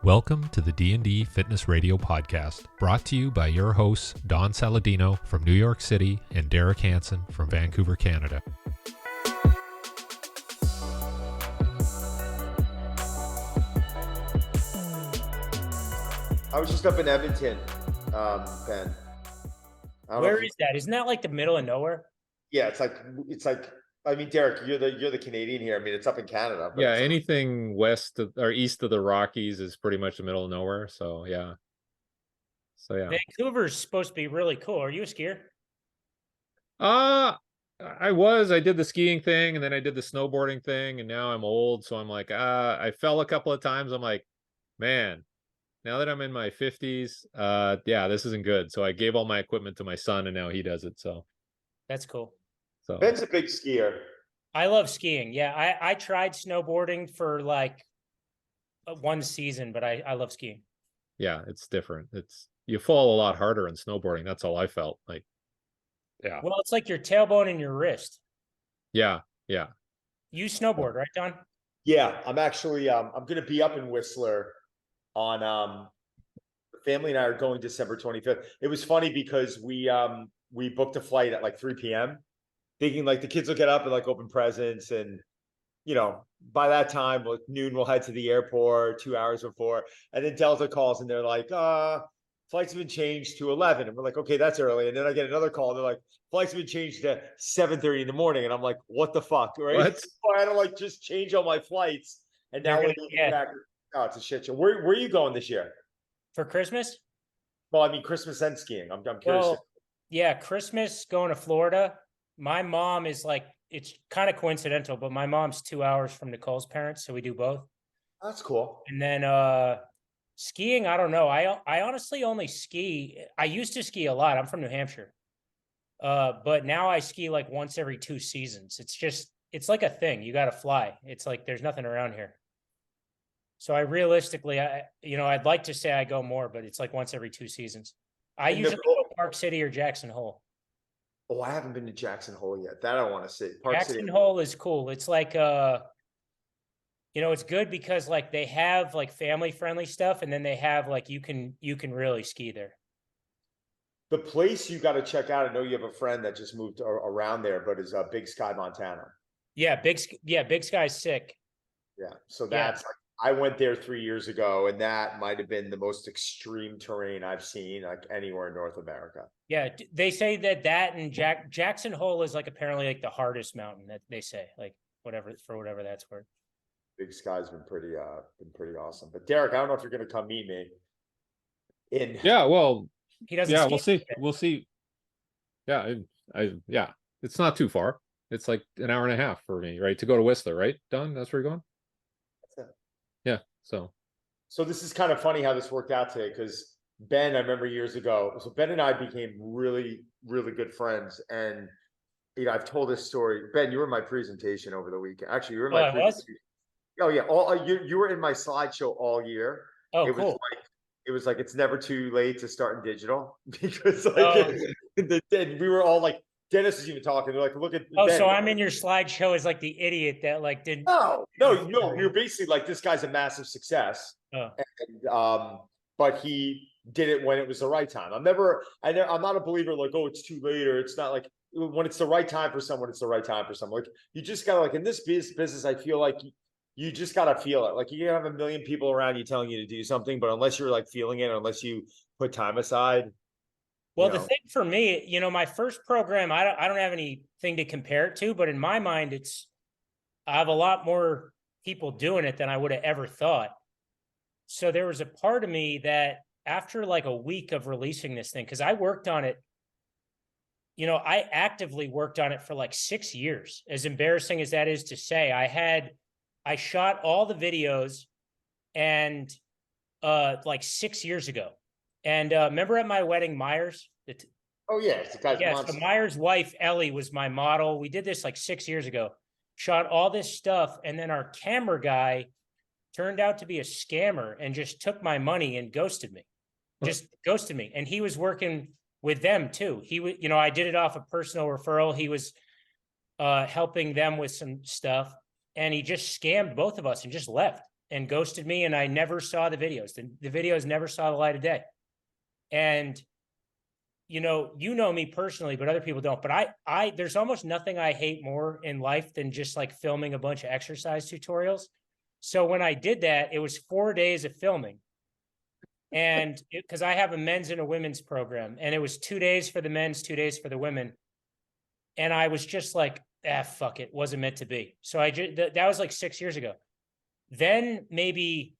Welcome to the D&D Fitness Radio podcast, brought to you by your hosts Don Saladino from New York City and Derek Hansen from Vancouver, Canada. I was just up in Edmonton, Ben. Where is that? Isn't that like the middle of nowhere? Yeah, it's like. I mean, Derek, you're the Canadian here. I mean, it's up in Canada. Yeah, anything west of, or east of the Rockies is pretty much the middle of nowhere. So yeah. Vancouver's supposed to be really cool. Are you a skier? I did the skiing thing, and then I did the snowboarding thing, and now I'm old, so I'm like, I fell a couple of times. I'm like, man, now that I'm in my 50s, yeah, this isn't good. So I gave all my equipment to my son, and now he does it. So that's cool. So Ben's a big skier. I love skiing. Yeah, I tried snowboarding for like one season, but I love skiing. Yeah, it's different. You fall a lot harder in snowboarding. That's all I felt like. Yeah. Well, it's like your tailbone and your wrist. Yeah. You snowboard, right, Don? Yeah, I'm actually I'm gonna be up in Whistler on family and I are going December 25th. It was funny because we booked a flight at like 3 p.m. thinking like the kids will get up and like open presents, and by that time, like noon, we'll head to the airport 2 hours before. And then Delta calls and they're like, flights have been changed to 11. And we're like, okay, that's early. And then I get another call. And they're like, flights have been changed to 7:30 in the morning. And I'm like, what the fuck, right? What? I had to like just change all my flights. And now we're back. Oh, it's a shit show. Where are you going this year? For Christmas? Well, I mean, Christmas and skiing. I'm curious. Well, yeah, Christmas going to Florida. My mom is like, it's kind of coincidental, but my mom's 2 hours from Nicole's parents, so we do both. That's cool. And then skiing, I don't know. I honestly only ski. I used to ski a lot. I'm from New Hampshire. But now I ski like once every 2 seasons. It's like a thing. You got to fly. It's like there's nothing around here. So I realistically, I'd like to say I go more, but it's like once every 2 seasons. I usually go Park City or Jackson Hole. Oh, I haven't been to Jackson Hole yet. That I want to see. Jackson Hole is cool. It's like, it's good because like they have like family friendly stuff, and then they have like you can really ski there. The place you got to check out. I know you have a friend that just moved around there, but is Big Sky, Montana. Yeah, Big Sky's sick. Yeah, so that's like, I went there 3 years ago, and that might have been the most extreme terrain I've seen like anywhere in North America. Yeah, they say that and Jackson Hole is like apparently like the hardest mountain, that they say, like whatever that's worth. Big Sky's been pretty awesome. But Derek, I don't know if you're going to come meet me. Yeah, well, he doesn't. Yeah, we'll see. Yeah, it's not too far. It's like an hour and a half for me, right, to go to Whistler, right, Don? That's where you're going. Yeah, so this is kind of funny how this worked out today, because Ben, I remember years ago, so Ben and I became really, really good friends. And I've told this story. Ben, you were in my presentation over the weekend. Actually, you were in my presentation. Oh yeah, you were in my slideshow all year. Oh, cool. It was like it's never too late to start in digital, because we were all like, Dennis is even talking. They're like, look at. Oh, Ben. so I'm in your slideshow as like the idiot that like didn't. No. You're basically like, this guy's a massive success. Oh. And, but he did it when it was the right time. I'm not a believer like, oh, it's too late, or it's not. Like when it's the right time for someone, it's the right time for someone. Like you just gotta, like in this business, I feel like you just gotta feel it. Like you can have a million people around you telling you to do something, but unless you're like feeling it, or unless you put time aside. Well, the thing for me, my first program, I don't have anything to compare it to, but in my mind, I have a lot more people doing it than I would have ever thought. So there was a part of me that after like a week of releasing this thing, because I worked on it, I actively worked on it for like 6 years. As embarrassing as that is to say, I shot all the videos and like 6 years ago. And remember at my wedding, Myers? Oh, yeah. It's the guy's so Myers' wife, Ellie, was my model. We did this like 6 years ago. Shot all this stuff. And then our camera guy turned out to be a scammer and just took my money and ghosted me. And he was working with them too. He was, I did it off a personal referral. He was helping them with some stuff. And he just scammed both of us and just left. and ghosted me, and I never saw the videos. The videos never saw the light of day. And you know me personally, but other people don't. But I there's almost nothing I hate more in life than just like filming a bunch of exercise tutorials. So when I did that, it was 4 days of filming. And because I have a men's and a women's program, and it was 2 days for the men's, 2 days for the women. And I was just like, fuck it, wasn't meant to be. So that was like 6 years ago. Then maybe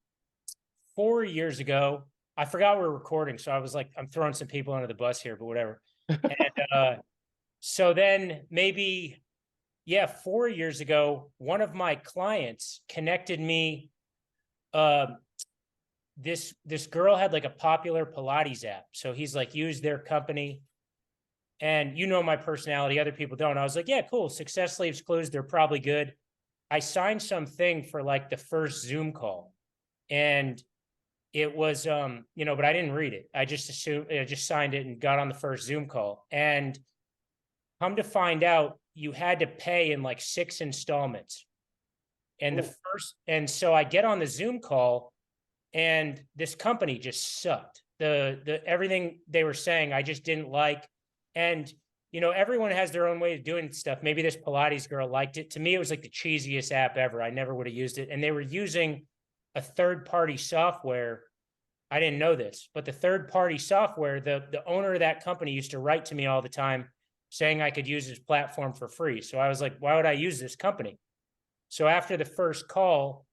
4 years ago, I forgot we were recording. So I was like, I'm throwing some people under the bus here, but whatever. And so then maybe, 4 years ago, one of my clients connected me. This girl had like a popular Pilates app. So he's like, used their company. And you know my personality, other people don't. I was like, yeah, cool. Success leaves clues. They're probably good. I signed something for like the first Zoom call. And it was, but I didn't read it. I just assumed, I just signed it and got on the first Zoom call. And come to find out, you had to pay in like 6 installments. And so I get on the Zoom call, and this company just sucked. The everything they were saying, I just didn't like. And everyone has their own way of doing stuff. Maybe this Pilates girl liked it. To me, it was like the cheesiest app ever. I never would have used it. And they were using a third-party software. I didn't know this, but the third-party software, the owner of that company used to write to me all the time saying I could use his platform for free. So I was like, why would I use this company? So after the first call,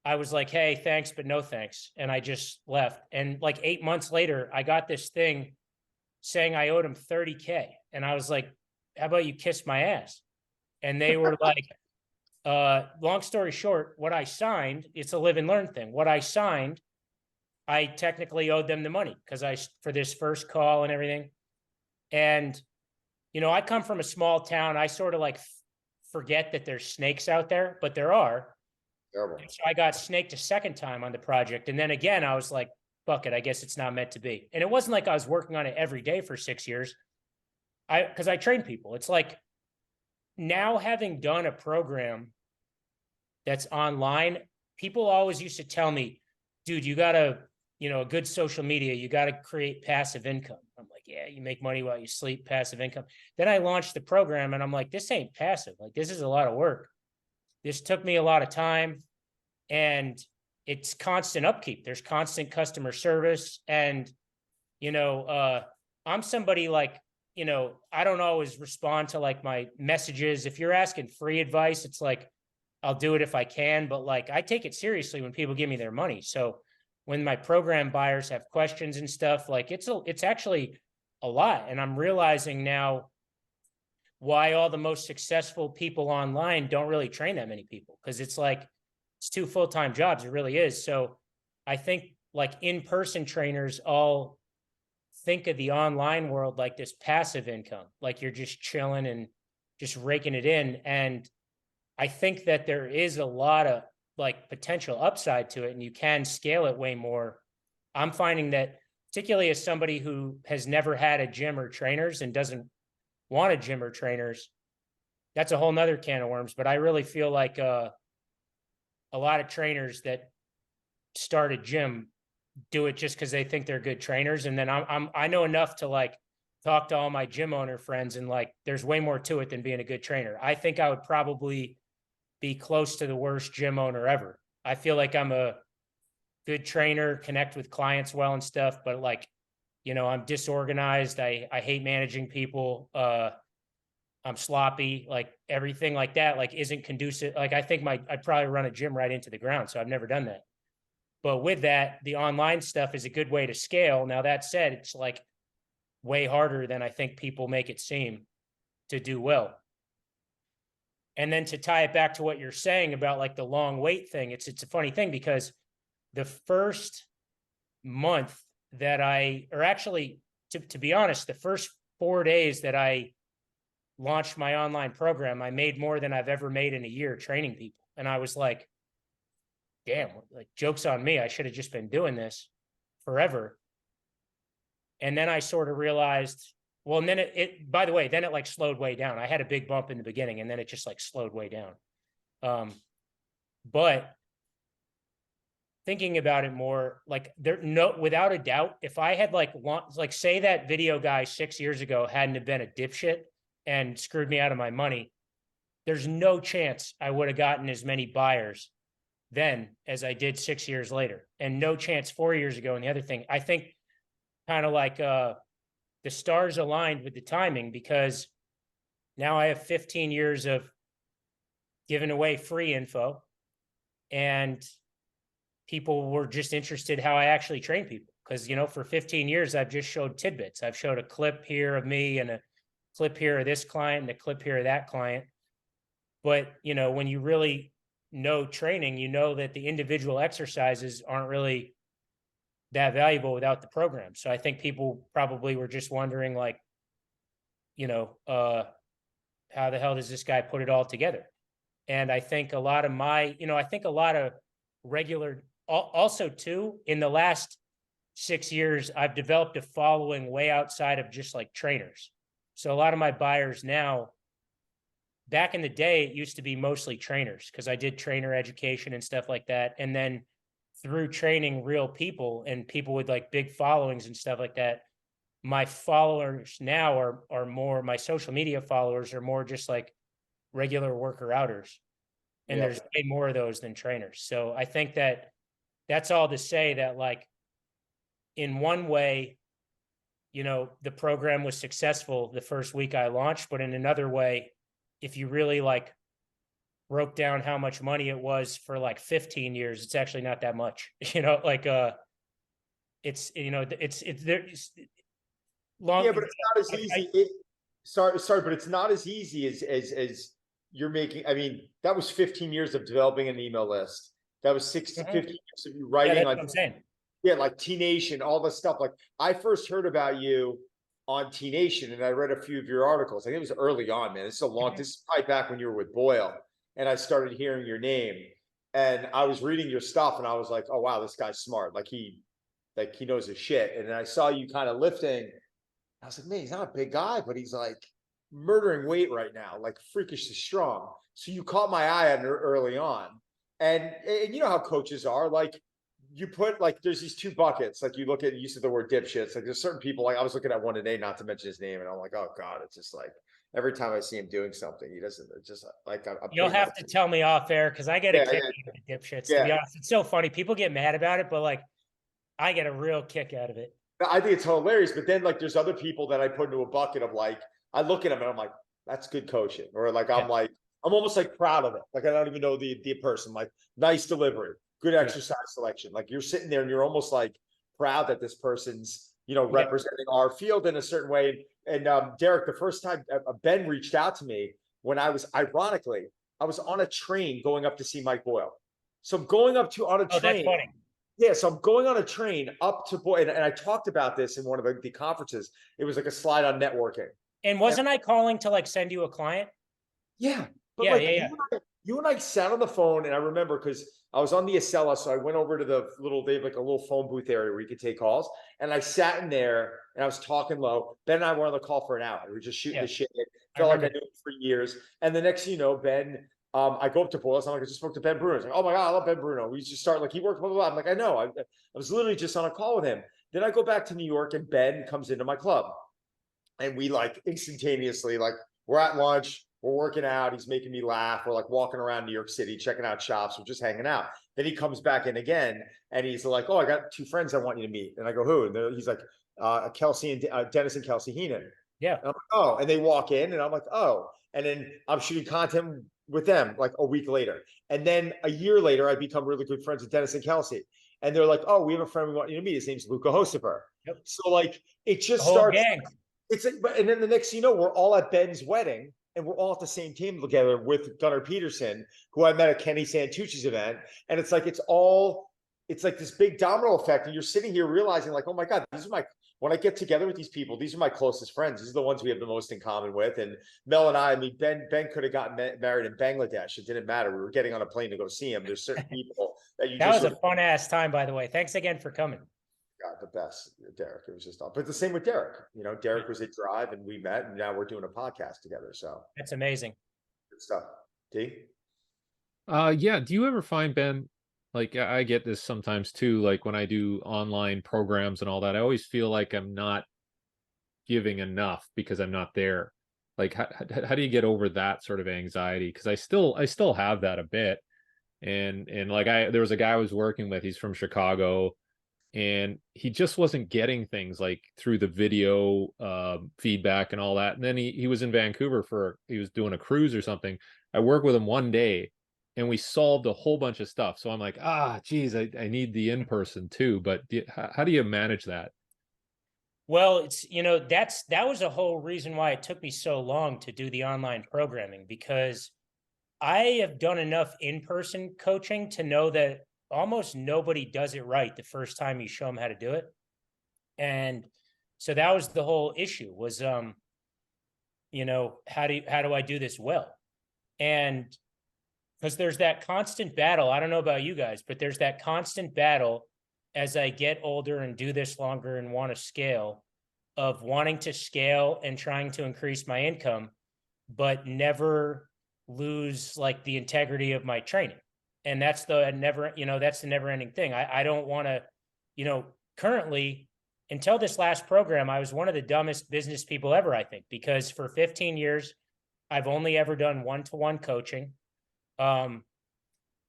I was like, hey, thanks, but no thanks. And I just left. And like 8 months later, I got this thing saying I owed him $30K. And I was like, how about you kiss my ass? And they were like, long story short, what I signed, it's a live and learn thing. What I signed, I technically owed them the money for this first call and everything. And, I come from a small town. I sort of like forget that there's snakes out there, but there are. Terrible. So I got snaked a second time on the project. And then again, I was like, fuck it, I guess it's not meant to be. And it wasn't like I was working on it every day for 6 years. Because I train people. It's like now having done a program that's online, people always used to tell me, dude, you got to, a good social media, you got to create passive income. I'm like, yeah, you make money while you sleep, passive income. Then I launched the program and I'm like, this ain't passive. Like, this is a lot of work. This took me a lot of time, and it's constant upkeep. There's constant customer service. And, I'm somebody like, I don't always respond to like my messages. If you're asking free advice, it's like, I'll do it if I can, but like, I take it seriously when people give me their money. So when my program buyers have questions and stuff, like it's actually a lot. And I'm realizing now why all the most successful people online don't really train that many people. Cause it's like, it's 2 full-time jobs. It really is. So I think like in-person trainers all think of the online world like this passive income, like you're just chilling and just raking it in. And I think that there is a lot of like potential upside to it, and you can scale it way more. I'm finding that, particularly as somebody who has never had a gym or trainers and doesn't want a gym or trainers, that's a whole nother can of worms. But I really feel like a lot of trainers that start a gym do it just because they think they're good trainers. And then I know enough to like talk to all my gym owner friends, and like there's way more to it than being a good trainer. I think I would probably be close to the worst gym owner ever. I feel like I'm a good trainer, connect with clients well and stuff, but like, I'm disorganized. I hate managing people. I'm sloppy, like everything like that, like isn't conducive. Like I think I'd probably run a gym right into the ground. So I've never done that. But with that, the online stuff is a good way to scale. Now, that said, it's like way harder than I think people make it seem to do well. And then to tie it back to what you're saying about like the long wait thing, it's a funny thing because the first month that to be honest, the first 4 days that I launched my online program, I made more than I've ever made in a year training people. And I was like, damn, like joke's on me. I should have just been doing this forever. And then I sort of realized, well, and then it by the way, then it like slowed way down. I had a big bump in the beginning, and then it just like slowed way down. But thinking about it more, like without a doubt, if I had like say that video guy 6 years ago hadn't have been a dipshit and screwed me out of my money, there's no chance I would have gotten as many buyers then as I did 6 years later, and no chance 4 years ago. And the other thing, I think kind of like the stars aligned with the timing, because now I have 15 years of giving away free info, and people were just interested how I actually train people. Because, you know, for 15 years, I've just showed tidbits. I've showed a clip here of me and a clip here of this client and a clip here of that client. But, you know, when you really know training, you know that the individual exercises aren't really that valuable without the program. So I think people probably were just wondering, like, you know, how the hell does this guy put it all together? And I think a lot of I think a lot of regular, also too, in the last 6 years, I've developed a following way outside of just like trainers. So a lot of my buyers now, back in the day, it used to be mostly trainers because I did trainer education and stuff like that. And then through training real people and people with like big followings and stuff like that, my followers now are more, my social media followers are more just like regular worker outers. And there's way more of those than trainers. So I think that's all to say that, like, in one way, you know, the program was successful the first week I launched, but in another way, if you really like broke down how much money it was for like 15 years, it's actually not that much, you know, like, it's, you know, it's there. Long, yeah, but it's not as easy. Sorry, but it's not as easy as you're making. I mean, that was 15 years of developing an email list. That was 15 years of you writing on. What I'm saying. Yeah, like T-Nation, all this stuff. Like, I first heard about you on T-Nation, and I read a few of your articles. I think it was early on, man. It's so long. This is probably back when you were with Boyle, and I started hearing your name, and I was reading your stuff, and I was like, oh wow, this guy's smart. Like he knows his shit. And then I saw you kind of lifting. I was like, man, he's not a big guy, but he's like murdering weight right now, like freakishly strong. So you caught my eye on it early on. And you know how coaches are, like, you put, like, there's these two buckets. Like, you look at, you said the word dipshits. Like, there's certain people, like, I was looking at one today, not to mention his name, and I'm like, oh God, it's just like, every time I see him doing something, he doesn't, it's just like, you'll have to tell me off air, because I get a kick out of the dipshits, to be honest. It's so funny. People get mad about it, but like, I get a real kick out of it. I think it's hilarious. But then, like, there's other people that I put into a bucket of, like, I look at them and I'm like, that's good coaching. Or like, I'm like, I'm almost like proud of it. Like, I don't even know the person, like, nice delivery, good exercise selection. Like, you're sitting there and you're almost like proud that this person's, you know, representing our field in a certain way. And Derek, the first time Ben reached out to me, when I was, ironically, I was on a train going up to see Mike Boyle. So I'm going up to on a train. That's funny. Yeah, so I'm going on a train up to Boyle, and I talked about this in one of the conferences. It was like a slide on networking. And wasn't I calling to like send you a client? Yeah. But you and I sat on the phone, and I remember because I was on the Acela, so I went over to they have like a little phone booth area where you could take calls. And I sat in there and I was talking low. Ben and I were on the call for an hour. We were just shooting the shit. It felt like I knew him for years. And the next thing you know, Ben, I go up to Boyle. I'm like, I just spoke to Ben Bruno. I was like, oh my God, I love Ben Bruno. We just start, like, he worked, blah, blah, blah. I'm like, I know. I was literally just on a call with him. Then I go back to New York, and Ben comes into my club. And we, like, instantaneously, like, we're at lunch, we're working out, he's making me laugh. We're like walking around New York City, checking out shops, we're just hanging out. Then he comes back in again, and he's like, oh, I got two friends I want you to meet. And I go, who? And he's like, Kelsey and Dennis and Kelsey Heenan. Yeah. And I'm like, oh, and they walk in, and I'm like, oh. And then I'm shooting content with them like a week later. And then a year later, I become really good friends with Dennis and Kelsey. And they're like, oh, we have a friend we want you to meet. His name's Luca Hosiper. Yep. So, like, it just starts. Gang. It's like, and then the next thing you know, we're all at Ben's wedding, and we're all at the same team together with Gunnar Peterson, who I met at Kenny Santucci's event. And it's like, it's like this big domino effect. And you're sitting here realizing, like, oh my God, when I get together with these people, these are my closest friends. These are the ones we have the most in common with. And Mel and I mean, Ben could have gotten married in Bangladesh. It didn't matter. We were getting on a plane to go see him. There's certain people that you that was a fun ass time, by the way. Thanks again for coming. God, the best, Derek. It was just, but the same with Derek. You know, Derek was at Drive, and we met, and now we're doing a podcast together. So that's amazing. Good stuff. D. Yeah. Do you ever find, Ben, like I get this sometimes too, like when I do online programs and all that, I always feel like I'm not giving enough because I'm not there. Like how do you get over that sort of anxiety? Because I still have that a bit. And like there was a guy I was working with, he's from Chicago, and he just wasn't getting things like through the video feedback and all that. And then he was in Vancouver he was doing a cruise or something. I worked with him one day and we solved a whole bunch of stuff. So I'm like, geez, I need the in-person too. But how do you manage that? Well, it's, that was a whole reason why it took me so long to do the online programming, because I have done enough in-person coaching to know that almost nobody does it right the first time you show them how to do it. And so that was the whole issue was, how do I do this well? And because there's that constant battle. I don't know about you guys, but there's that constant battle as I get older and do this longer and want to scale, of wanting to scale and trying to increase my income, but never lose like the integrity of my training. And that's the never ending thing. I don't want to, currently, until this last program, I was one of the dumbest business people ever, I think, because for 15 years, I've only ever done one-to-one coaching. And,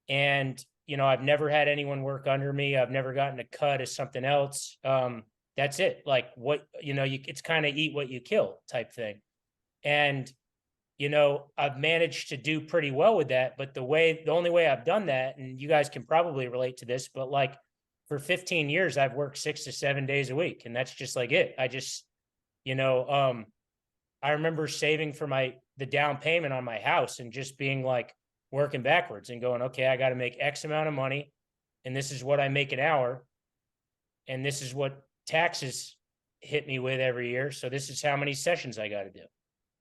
I've never had anyone work under me. I've never gotten a cut as something else. That's it. Like it's kind of eat what you kill type thing. And, I've managed to do pretty well with that. But the only way I've done that, and you guys can probably relate to this, but like for 15 years, I've worked 6 to 7 days a week. And that's just like it. I just, I remember saving for the down payment on my house and just being like working backwards and going, okay, I got to make X amount of money. And this is what I make an hour. And this is what taxes hit me with every year. So this is how many sessions I got to do.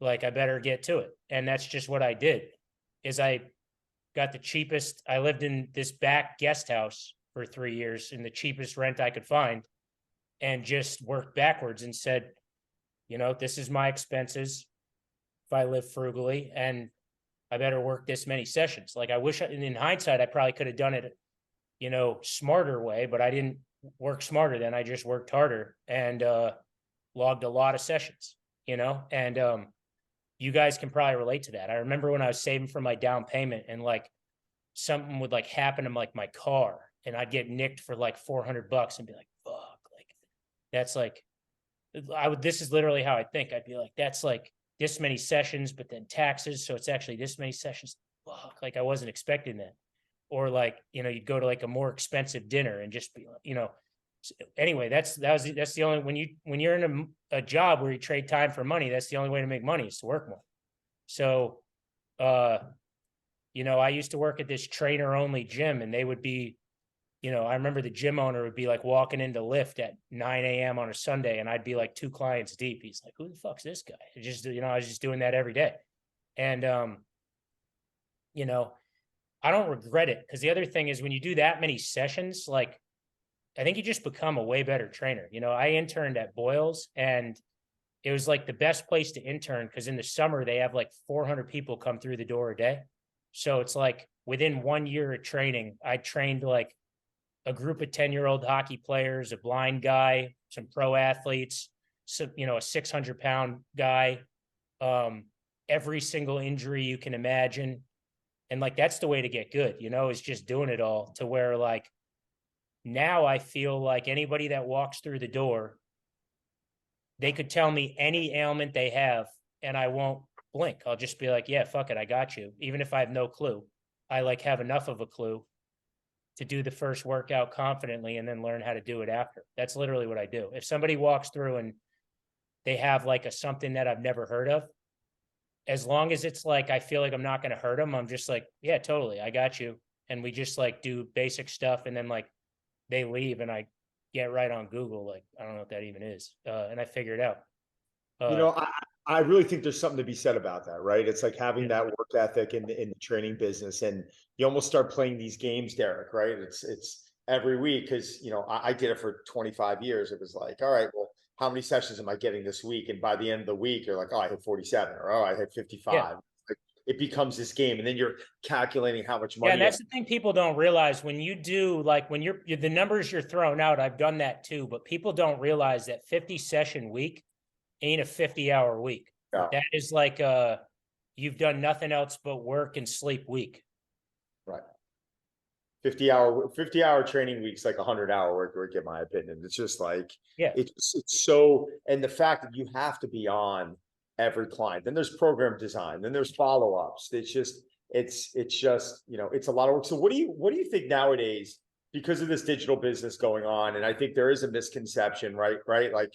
Like, I better get to it. And that's just what I did, is I got the cheapest. I lived in this back guest house for 3 years in the cheapest rent I could find, and just worked backwards and said, this is my expenses if I live frugally, and I better work this many sessions. Like, I wish in hindsight, I probably could have done it, smarter way, but I didn't work smarter then. I just worked harder and logged a lot of sessions, and you guys can probably relate to that. I remember when I was saving for my down payment and like something would like happen to like my car and I'd get nicked for like $400 and be like, fuck, like that's like, this is literally how I think. I'd be like, that's like this many sessions, but then taxes. So it's actually this many sessions. Fuck, like I wasn't expecting that. Or like, you'd go to like a more expensive dinner and just be like, anyway, that's the only, when you're in a job where you trade time for money, that's the only way to make money, is to work more. So, I used to work at this trainer only gym, and they would be, I remember the gym owner would be like walking into lift at 9 a.m. on a Sunday, and I'd be like 2 clients deep. He's like, who the fuck's this guy? I was just doing that every day. And, I don't regret it, because the other thing is when you do that many sessions, like, I think you just become a way better trainer. I interned at Boyle's, and it was like the best place to intern, because in the summer they have like 400 people come through the door a day. So it's like within 1 year of training, I trained like a group of 10-year-old hockey players, a blind guy, some pro athletes, so, a 600-pound guy, every single injury you can imagine. And like, that's the way to get good, is just doing it all, to where like, now I feel like anybody that walks through the door, they could tell me any ailment they have and I won't blink. I'll just be like, yeah, fuck it, I got you. Even if I have no clue, I like have enough of a clue to do the first workout confidently and then learn how to do it after. That's literally what I do. If somebody walks through and they have like something that I've never heard of, as long as it's like, I feel like I'm not going to hurt them, I'm just like, yeah, totally, I got you. And we just like do basic stuff, and then like they leave and I get right on Google. Like, I don't know what that even is. And I figure it out. I really think there's something to be said about that, right? It's like having that work ethic in the training business, and you almost start playing these games, Derek, right? It's every week, because, I did it for 25 years. It was like, all right, well, how many sessions am I getting this week? And by the end of the week, you're like, oh, I hit 47, or oh, I hit 55. Yeah. it becomes this game, and then you're calculating how much money. Yeah, and that's the thing people don't realize when you do, like when you're the numbers you're throwing out. I've done that too, but people don't realize that 50 session week ain't a 50-hour week. Yeah. That is like you've done nothing else but work and sleep week. Right. 50-hour training week's like 100-hour work week, in my opinion. It's just like, yeah, it's so, and the fact that you have to be on every client, then there's program design, then there's follow-ups. It's just, it's a lot of work. So what do you think nowadays, because of this digital business going on? And I think there is a misconception, right? Like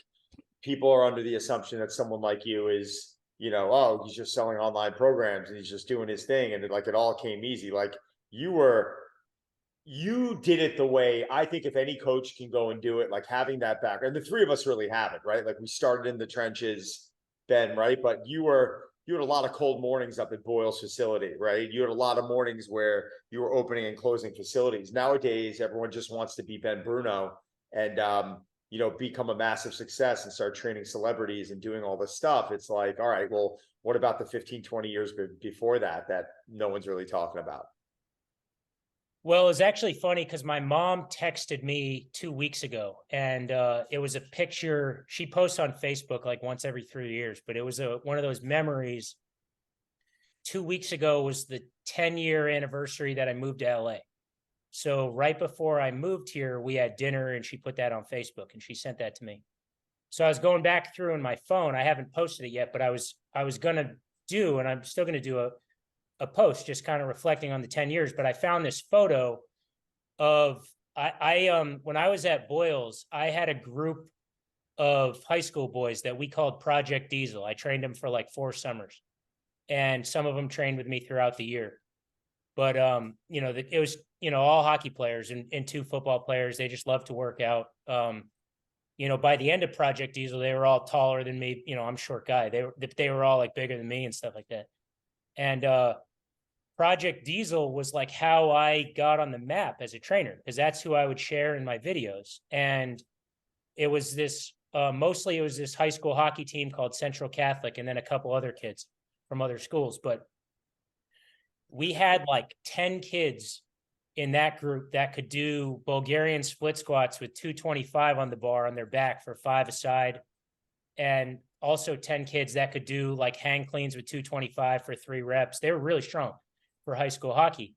people are under the assumption that someone like you is, oh, he's just selling online programs and he's just doing his thing. And it all came easy. Like you did it the way I think if any coach can go and do it, like having that background. The three of us really have it, right? Like we started in the trenches, Ben, right? But you had a lot of cold mornings up at Boyle's facility, right? You had a lot of mornings where you were opening and closing facilities. Nowadays, everyone just wants to be Ben Bruno and become a massive success and start training celebrities and doing all this stuff. It's like, all right, well, what about the 15, 20 years before that no one's really talking about? Well, it's actually funny because my mom texted me 2 weeks ago, and it was a picture she posts on Facebook like once every 3 years, but it was one of those memories. 2 weeks ago was the 10-year anniversary that I moved to LA. So right before I moved here, we had dinner, and she put that on Facebook, and she sent that to me. So I was going back through in my phone. I haven't posted it yet, but I was gonna do, and I'm still gonna do a post just kind of reflecting on the 10 years. But I found this photo of when I was at Boyle's, I had a group of high school boys that we called Project Diesel. I trained them for like 4 summers, and some of them trained with me throughout the year. But it was all hockey players and 2 football players. They just loved to work out. By the end of Project Diesel, they were all taller than me. I'm a short guy. They were all like bigger than me and stuff like that. And Project Diesel was like how I got on the map as a trainer, because that's who I would share in my videos. And it was this, mostly it was this high school hockey team called Central Catholic, and then a couple other kids from other schools. But we had like 10 kids in that group that could do Bulgarian split squats with 225 on the bar on their back for 5 a side. And also 10 kids that could do like hang cleans with 225 for 3 reps. They were really strong for high school hockey.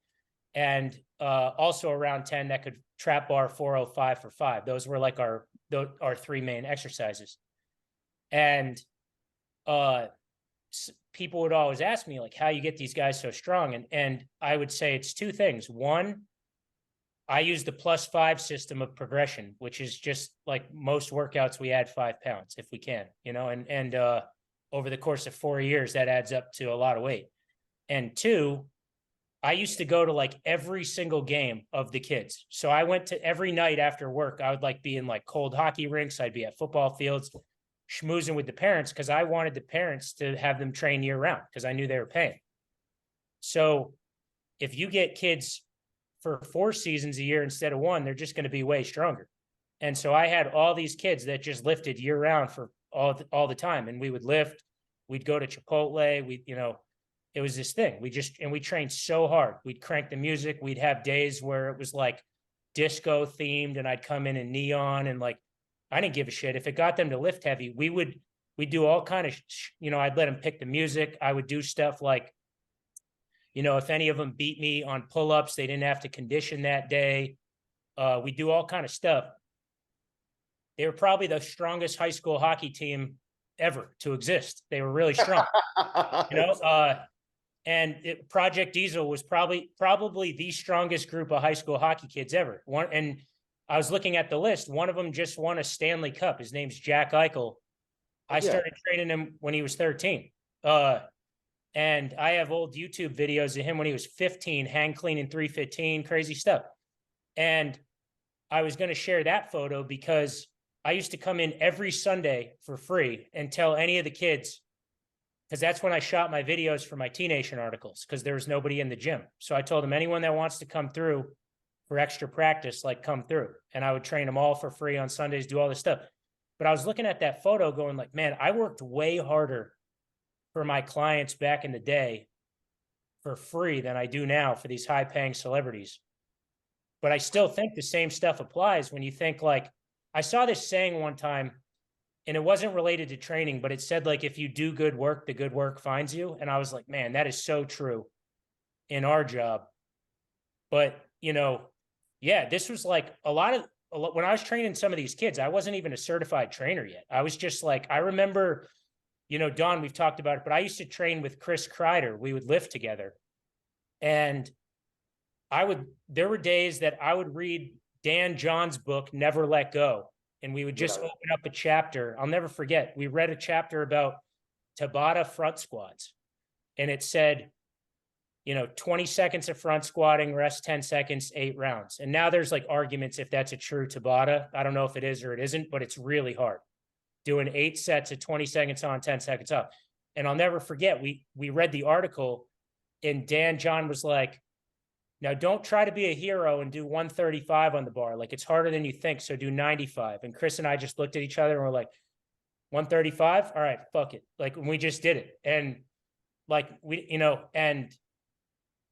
And also around 10 that could trap bar 405 for 5. Those were like our 3 main exercises. And people would always ask me like, how you get these guys so strong? And I would say it's 2 things. One, I use the +5 system of progression, which is just like most workouts, we add 5 pounds if we can, and over the course of 4 years, that adds up to a lot of weight. And 2, I used to go to like every single game of the kids. So I went to every night after work. I would like be in like cold hockey rinks. I'd be at football fields schmoozing with the parents, because I wanted the parents to have them train year round, because I knew they were paying. So if you get kids for 4 seasons a year instead of 1, they're just going to be way stronger. And so I had all these kids that just lifted year round for all the time. And we would lift, we'd go to Chipotle. It was this thing. We trained so hard. We'd crank the music. We'd have days where it was like disco themed, and I'd come in neon, and like, I didn't give a shit. If it got them to lift heavy, we'd do all kind of, I'd let them pick the music. I would do stuff like, if any of them beat me on pull-ups, they didn't have to condition that day. We do all kind of stuff. They were probably the strongest high school hockey team ever to exist. They were really strong, and Project Diesel was probably the strongest group of high school hockey kids ever. And I was looking at the list. One of them just won a Stanley Cup. His name's Jack Eichel. I started training him when he was 13. And I have old YouTube videos of him when he was 15, hang clean in 315, crazy stuff. And I was going to share that photo because I used to come in every Sunday for free and tell any of the kids, because that's when I shot my videos for my T Nation articles, because there was nobody in the gym. So I told them, anyone that wants to come through for extra practice, like, come through. And I would train them all for free on Sundays, do all this stuff. But I was looking at that photo going like, man, I worked way harder for my clients back in the day for free than I do now for these high paying celebrities. But I still think the same stuff applies when you think like, I saw this saying one time, and it wasn't related to training, but it said like, if you do good work, the good work finds you. And I was like, man, that is so true in our job. But, you know, yeah, this was like when I was training some of these kids, I wasn't even a certified trainer yet. I was just like, I remember, you know, Don, we've talked about it, but I used to train with Chris Kreider. We would lift together. And there were days that I would read Dan John's book, Never Let Go. And we would just open up a chapter. I'll never forget. We read a chapter about Tabata front squats. And it said, you know, 20 seconds of front squatting, rest 10 seconds, 8 rounds. And now there's like arguments if that's a true Tabata. I don't know if it is or it isn't, but it's really hard. Doing 8 sets of 20 seconds on, 10 seconds off. And I'll never forget, we read the article and Dan John was like, now don't try to be a hero and do 135 on the bar. Like it's harder than you think. So do 95. And Chris and I just looked at each other and we're like, 135? All right, fuck it. Like we just did it. And like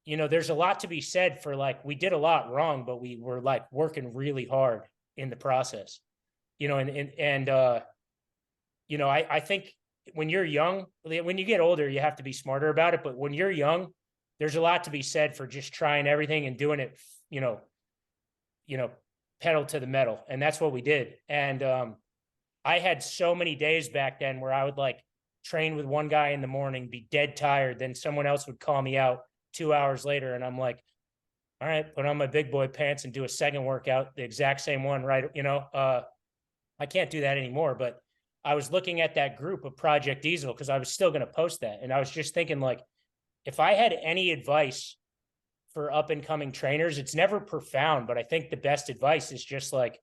there's a lot to be said for like, we did a lot wrong, but we were like working really hard in the process, I think when you're young, when you get older, you have to be smarter about it. But when you're young, there's a lot to be said for just trying everything and doing it, pedal to the metal. And that's what we did. And I had so many days back then where I would like train with one guy in the morning, be dead tired. Then someone else would call me out 2 hours later. And I'm like, all right, put on my big boy pants and do a second workout, the exact same one, right? I can't do that anymore, but I was looking at that group of Project Diesel because I was still going to post that. And I was just thinking like, if I had any advice for up and coming trainers, it's never profound, but I think the best advice is just like,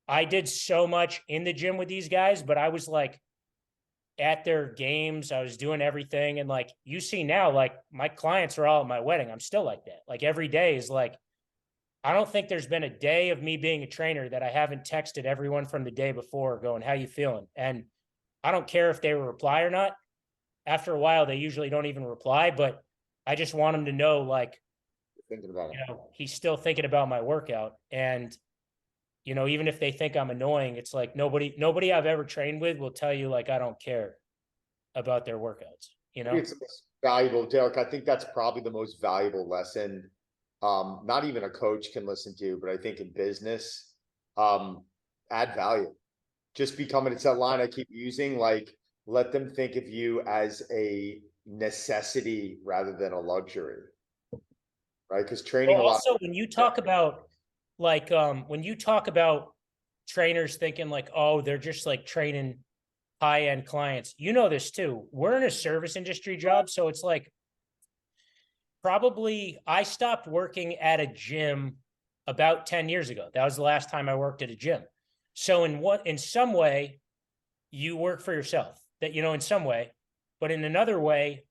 I did so much in the gym with these guys, but I was like at their games, I was doing everything. And like, you see now, like my clients are all at my wedding. I'm still like that. Like every day is like, I don't think there's been a day of me being a trainer that I haven't texted everyone from the day before going, how you feeling? And I don't care if they reply or not. After a while, they usually don't even reply, but I just want them to know, like, Thinking about it. He's still thinking about my workout. And, even if they think I'm annoying, it's like nobody I've ever trained with will tell you like, I don't care about their workouts, It's valuable, Derek. I think that's probably the most valuable lesson. Not even a coach can listen to, but I think in business, add value. Just becoming, it's that line I keep using, like, let them think of you as a necessity rather than a luxury, right? Because training also, when you talk about like, when you talk about trainers thinking like, oh, they're just like training high-end clients, this too. We're in a service industry job, so it's like, probably I stopped working at a gym about 10 years ago. That was the last time I worked at a gym. So in some way, you work for yourself, that, in some way, but in another way,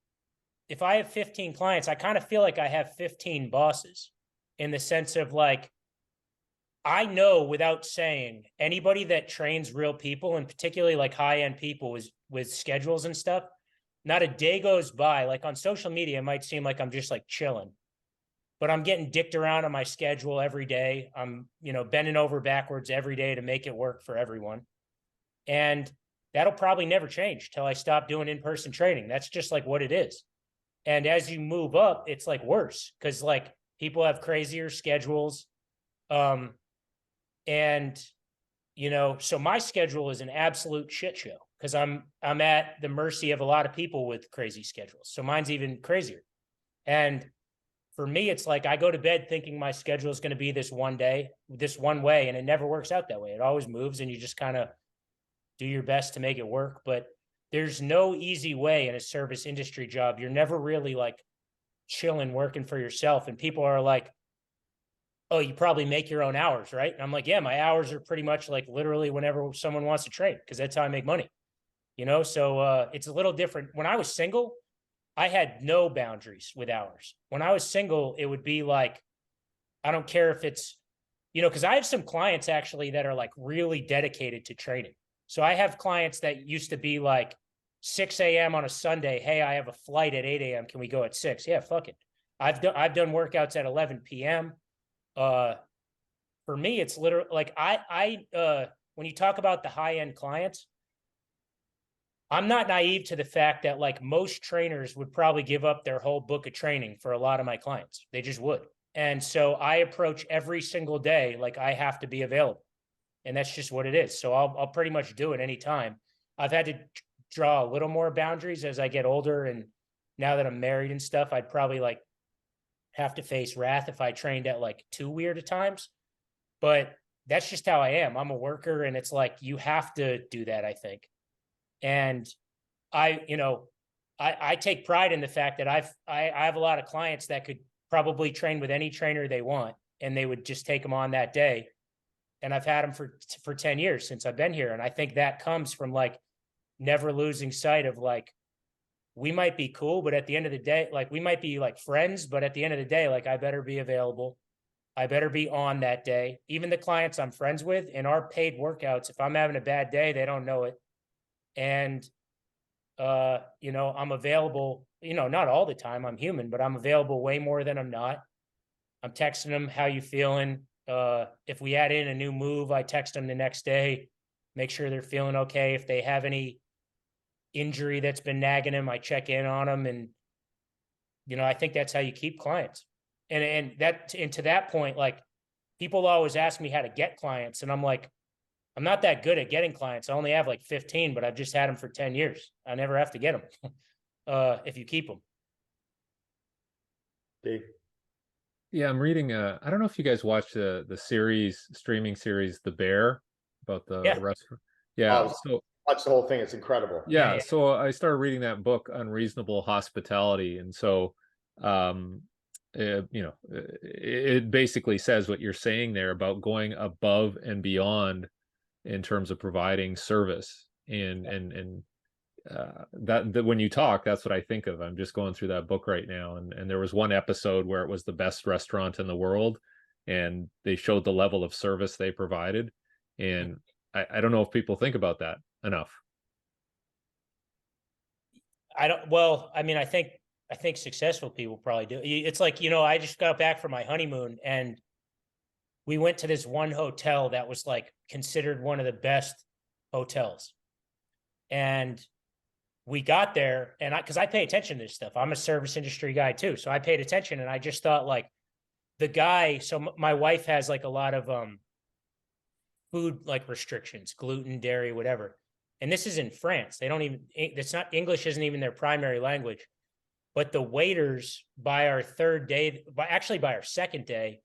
if I have 15 clients, I kind of feel like I have 15 bosses in the sense of like, I know without saying, anybody that trains real people and particularly like high-end people with schedules and stuff, not a day goes by. Like on social media, it might seem like I'm just like chilling, but I'm getting dicked around on my schedule every day. I'm, bending over backwards every day to make it work for everyone. And that'll probably never change till I stop doing in-person training. That's just like what it is. And as you move up, it's like worse because like people have crazier schedules. So my schedule is an absolute shit show because I'm at the mercy of a lot of people with crazy schedules. So mine's even crazier. And for me, it's like I go to bed thinking my schedule is going to be this one day, this one way, and it never works out that way. It always moves and you just kind of do your best to make it work. But there's no easy way in a service industry job. You're never really like chilling, working for yourself. And people are like, oh, you probably make your own hours, right? And I'm like, yeah, my hours are pretty much like literally whenever someone wants to train because that's how I make money, So it's a little different. When I was single, I had no boundaries with hours. When I was single, it would be like, I don't care if it's, because I have some clients actually that are like really dedicated to training. So I have clients that used to be like, 6 a.m. on a Sunday. Hey, I have a flight at 8 a.m. Can we go at 6? Yeah, fuck it. I've done workouts at 11 p.m. For me, it's literally like when you talk about the high end clients, I'm not naive to the fact that like most trainers would probably give up their whole book of training for a lot of my clients. They just would. And so I approach every single day like I have to be available. And that's just what it is. So I'll pretty much do it anytime. I've had to draw a little more boundaries as I get older. And now that I'm married and stuff, I'd probably like have to face wrath if I trained at like too weird at times. But that's just how I am. I'm a worker, and it's like you have to do that, I think. And I take pride in the fact that I have a lot of clients that could probably train with any trainer they want, and they would just take them on that day. And I've had them for 10 years since I've been here. And I think that comes from like never losing sight of like, we might be cool, but at the end of the day, like we might be like friends, but at the end of the day, like I better be available. I better be on that day. Even the clients I'm friends with in our paid workouts, if I'm having a bad day, they don't know it. And, I'm available, not all the time. I'm human, but I'm available way more than I'm not. I'm texting them, how you feeling? If we add in a new move, I text them the next day, make sure they're feeling okay. If they have any injury that's been nagging them, I check in on them. And, I think that's how you keep clients. And to that point, like people always ask me how to get clients. And I'm like, I'm not that good at getting clients. I only have like 15, but I've just had them for 10 years. I never have to get them if you keep them. Dave? Yeah, I'm reading. I don't know if you guys watched the streaming series, The Bear, about the restaurant. Yeah, so watch the whole thing. It's incredible. Yeah, so I started reading that book, Unreasonable Hospitality, and so, it basically says what you're saying there about going above and beyond in terms of providing service, and that when you talk, that's what I think of. I'm just going through that book right now, and there was one episode where it was the best restaurant in the world, and they showed the level of service they provided, and I don't know if people think about that enough. I think successful people probably do. It's like, I just got back from my honeymoon, and we went to this one hotel that was like considered one of the best hotels. And we got there, and because I pay attention to this stuff. I'm a service industry guy too. So I paid attention, and I just thought like the guy, so my wife has like a lot of food like restrictions, gluten, dairy, whatever. And this is in France. They don't even, it's not, English isn't even their primary language. But the waiters by our second day,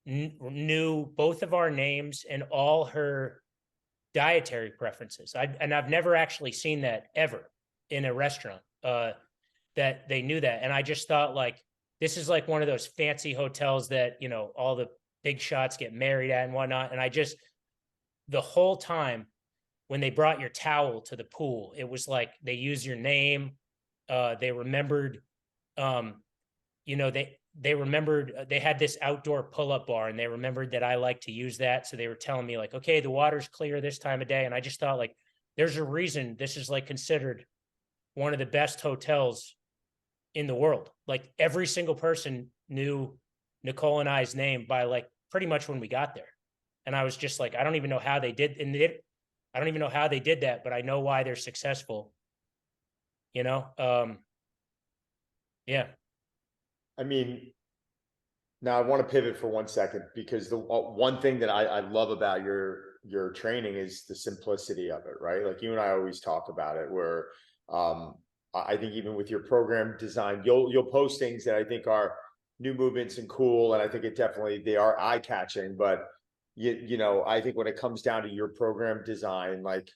knew both of our names and all her dietary preferences. I've never actually seen that ever in a restaurant, that they knew that. And I just thought like, this is like one of those fancy hotels that, all the big shots get married at and whatnot. And the whole time when they brought your towel to the pool, it was like they used your name. They remembered, they remembered they had this outdoor pull-up bar, and they remembered that I like to use that. So they were telling me like, okay, the water's clear this time of day. And I just thought like, there's a reason this is like considered one of the best hotels in the world. Like every single person knew Nicole and I's name by like pretty much when we got there. And I was just like, I don't even know how they did. I don't even know how they did that, but I know why they're successful. Yeah. I mean, now I want to pivot for 1 second, because the one thing that I love about your training is the simplicity of it, right? Like you and I always talk about it, where I think even with your program design, you'll post things that I think are new movements and cool, and I think they are eye-catching. But I think when it comes down to your program design, like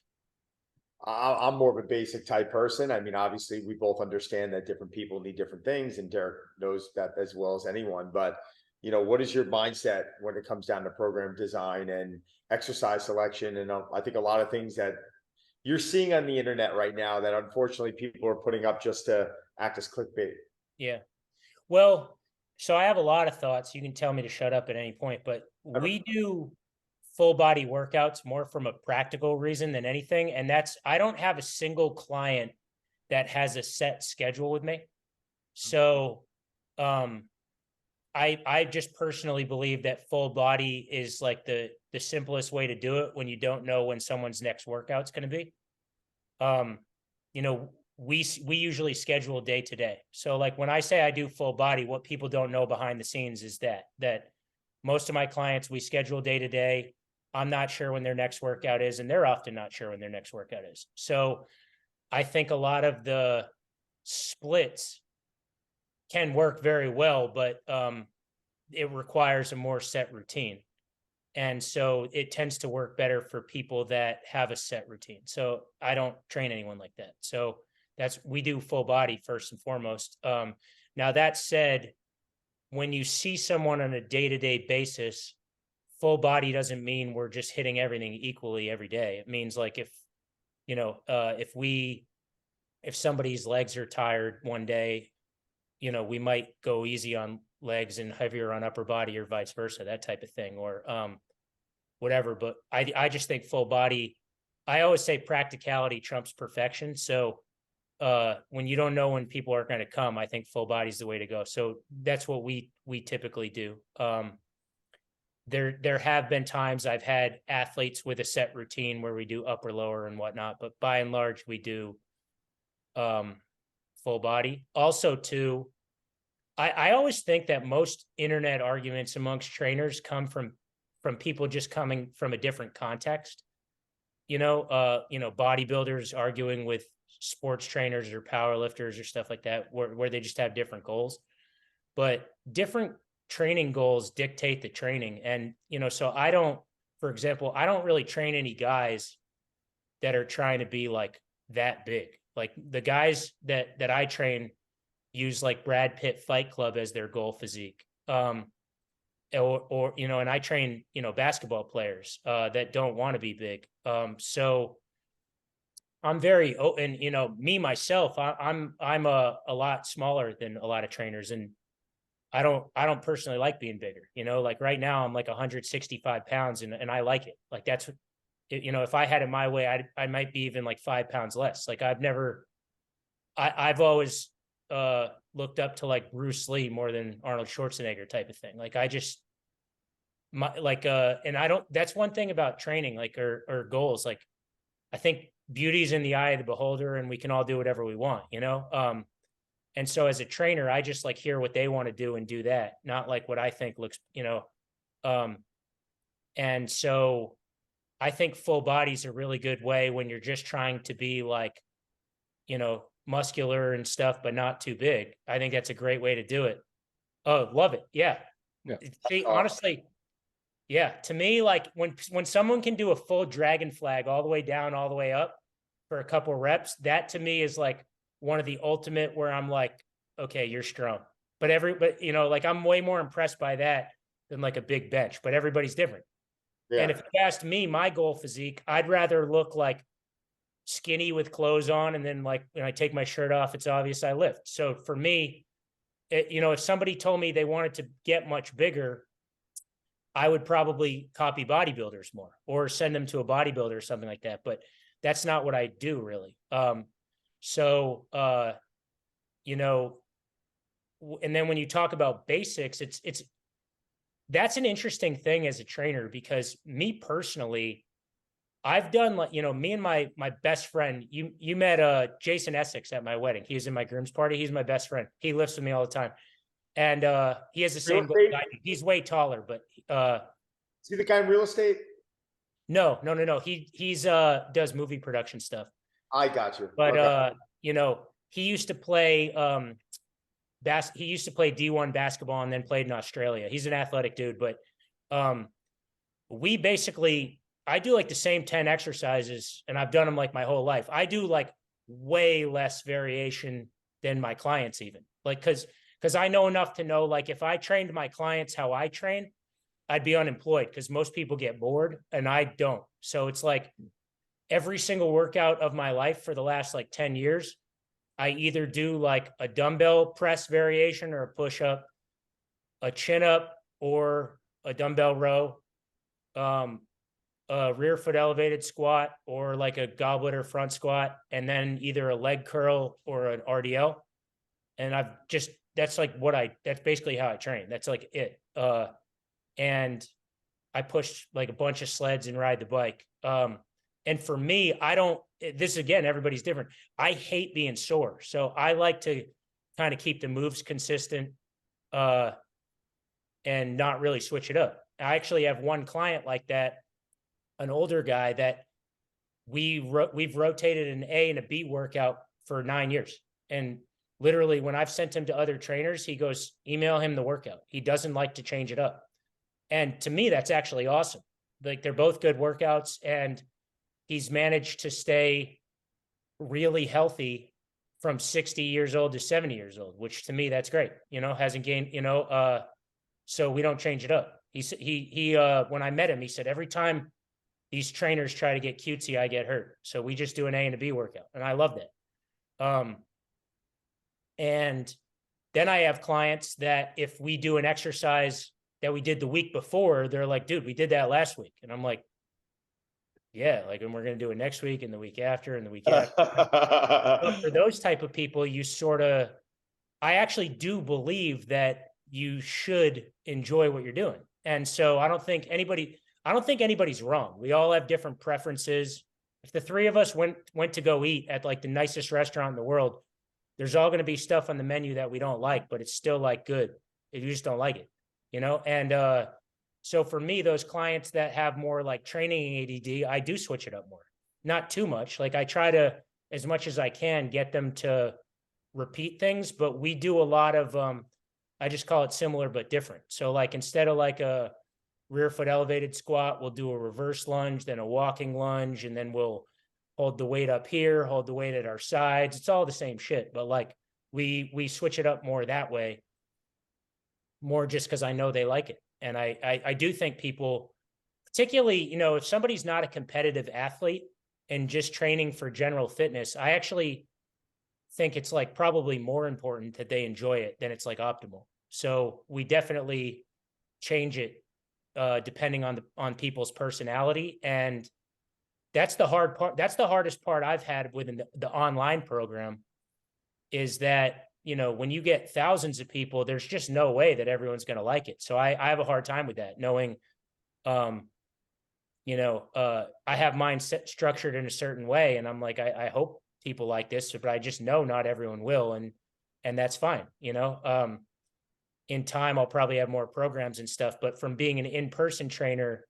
I'm more of a basic type person. I mean, obviously we both understand that different people need different things, and Derek knows that as well as anyone. But what is your mindset when it comes down to program design and exercise selection? And I think a lot of things that you're seeing on the internet right now that unfortunately people are putting up just to act as clickbait. Yeah. Well, so I have a lot of thoughts. You can tell me to shut up at any point, but we do full body workouts more from a practical reason than anything. And that's, I don't have a single client that has a set schedule with me. So I just personally believe that full body is like the simplest way to do it when you don't know when someone's next workout's going to be. You know, we usually schedule day to day. So like when I say I do full body, what people don't know behind the scenes is that most of my clients, we schedule day to day. I'm not sure when their next workout is, and they're often not sure when their next workout is. So I think a lot of the splits can work very well, but it requires a more set routine. And so it tends to work better for people that have a set routine. So I don't train anyone like that. So we do full body first and foremost. Now that said, when you see someone on a day-to-day basis, full body doesn't mean we're just hitting everything equally every day. It means like if somebody's legs are tired one day, we might go easy on legs and heavier on upper body or vice versa, that type of thing, or whatever. But I just think full body, I always say practicality trumps perfection. So when you don't know when people are going to come, I think full body is the way to go. So that's what we typically do. There have been times I've had athletes with a set routine where we do upper, lower and whatnot, but by and large we do full body. Also too, I always think that most internet arguments amongst trainers come from people just coming from a different context. Bodybuilders arguing with sports trainers or power lifters or stuff like that, where they just have different goals. But different training goals dictate the training. And, so for example, I don't really train any guys that are trying to be like that big. Like the guys that I train use like Brad Pitt Fight Club as their goal physique. And I train, basketball players that don't want to be big. So I'm very open, me myself, I'm a lot smaller than a lot of trainers, and I don't personally like being bigger, like right now I'm like 165 pounds and I like it. Like that's, if I had it my way, I might be even like 5 pounds less. Like I've always looked up to like Bruce Lee more than Arnold Schwarzenegger type of thing. Like and I don't, that's one thing about training, like, or goals. Like, I think beauty's in the eye of the beholder and we can all do whatever we want, and so as a trainer, I just like hear what they want to do and do that, not like what I think looks, and so I think full body's a really good way when you're just trying to be like, muscular and stuff, but not too big. I think that's a great way to do it. Oh, love it. Yeah. See, honestly, yeah, to me, like when someone can do a full dragon flag all the way down, all the way up for a couple reps, that to me is like one of the ultimate where I'm like, okay, you're strong. But like I'm way more impressed by that than like a big bench, but everybody's different. Yeah. And if you asked me my goal physique, I'd rather look like skinny with clothes on. And then like when I take my shirt off, it's obvious I lift. So for me, if somebody told me they wanted to get much bigger, I would probably copy bodybuilders more or send them to a bodybuilder or something like that. But that's not what I do really. And then when you talk about basics, that's an interesting thing as a trainer, because me personally, I've done like, me and my best friend, you met Jason Essex at my wedding. He was in my groom's party. He's my best friend. He lifts with me all the time. And he has the same goal. He's way taller, but is he the guy in real estate? No. He's does movie production stuff. I got you. But okay. He used to play he used to play D1 basketball and then played in Australia. He's an athletic dude, but I do like the same 10 exercises, and I've done them like my whole life. I do like way less variation than my clients even. Like because I know enough to know, like, if I trained my clients how I train, I'd be unemployed, because most people get bored and I don't. So it's like every single workout of my life for the last like 10 years, I either do like a dumbbell press variation or a push up, a chin up or a dumbbell row, a rear foot elevated squat or like a goblet or front squat, and then either a leg curl or an RDL. And that's basically how I train. That's like it. And I push like a bunch of sleds and ride the bike. And for me, this again, everybody's different. I hate being sore. So I like to kind of keep the moves consistent and not really switch it up. I actually have one client like that, an older guy that we've rotated an A and a B workout for 9 years. And literally when I've sent him to other trainers, he goes, email him the workout. He doesn't like to change it up. And to me, that's actually awesome. Like they're both good workouts and he's managed to stay really healthy from 60 years old to 70 years old, which to me, that's great. Hasn't gained, so we don't change it up. He when I met him, he said, every time these trainers try to get cutesy, I get hurt. So we just do an A and a B workout. And I love that. And then I have clients that if we do an exercise that we did the week before, they're like, dude, we did that last week. And I'm like, yeah, like, and we're going to do it next week and the week after and the week after. But for those type of people, I actually do believe that you should enjoy what you're doing. And so I don't think anybody's wrong. We all have different preferences. If the three of us went to go eat at like the nicest restaurant in the world, there's all going to be stuff on the menu that we don't like, but it's still like good if you just don't like it, And so for me, those clients that have more like training ADD, I do switch it up more, not too much. Like I try to, as much as I can, get them to repeat things, but we do a lot of, I just call it similar but different. So like instead of like a rear foot elevated squat, we'll do a reverse lunge, then a walking lunge, and then we'll hold the weight up here, hold the weight at our sides. It's all the same shit, but like we switch it up more that way, more just because I know they like it. And I do think people, particularly, if somebody's not a competitive athlete and just training for general fitness, I actually think it's like probably more important that they enjoy it than it's like optimal. So we definitely change it depending on people's personality. And that's the hard part. That's the hardest part I've had within the online program is that, when you get thousands of people, there's just no way that everyone's going to like it. So I have a hard time with that, knowing, I have mine structured in a certain way. And I'm like, I hope people like this, but I just know not everyone will. And that's fine. In time, I'll probably have more programs and stuff, but from being an in-person trainer,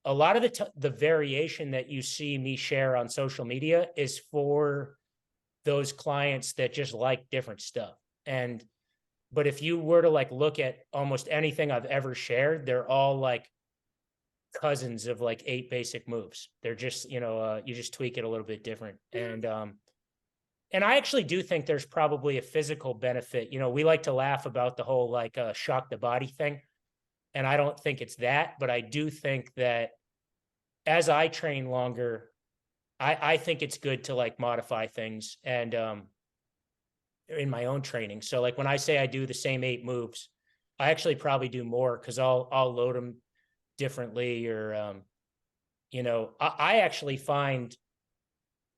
a lot of the variation that you see me share on social media is for those clients that just like different stuff. But if you were to like look at almost anything I've ever shared, they're all like cousins of like 8 basic moves. They're just, you just tweak it a little bit different. And I actually do think there's probably a physical benefit. We like to laugh about the whole like shock the body thing. And I don't think it's that, but I do think that as I train longer, I think it's good to like modify things and in my own training. So like when I say I do the same 8 moves, I actually probably do more because I'll load them differently or, I actually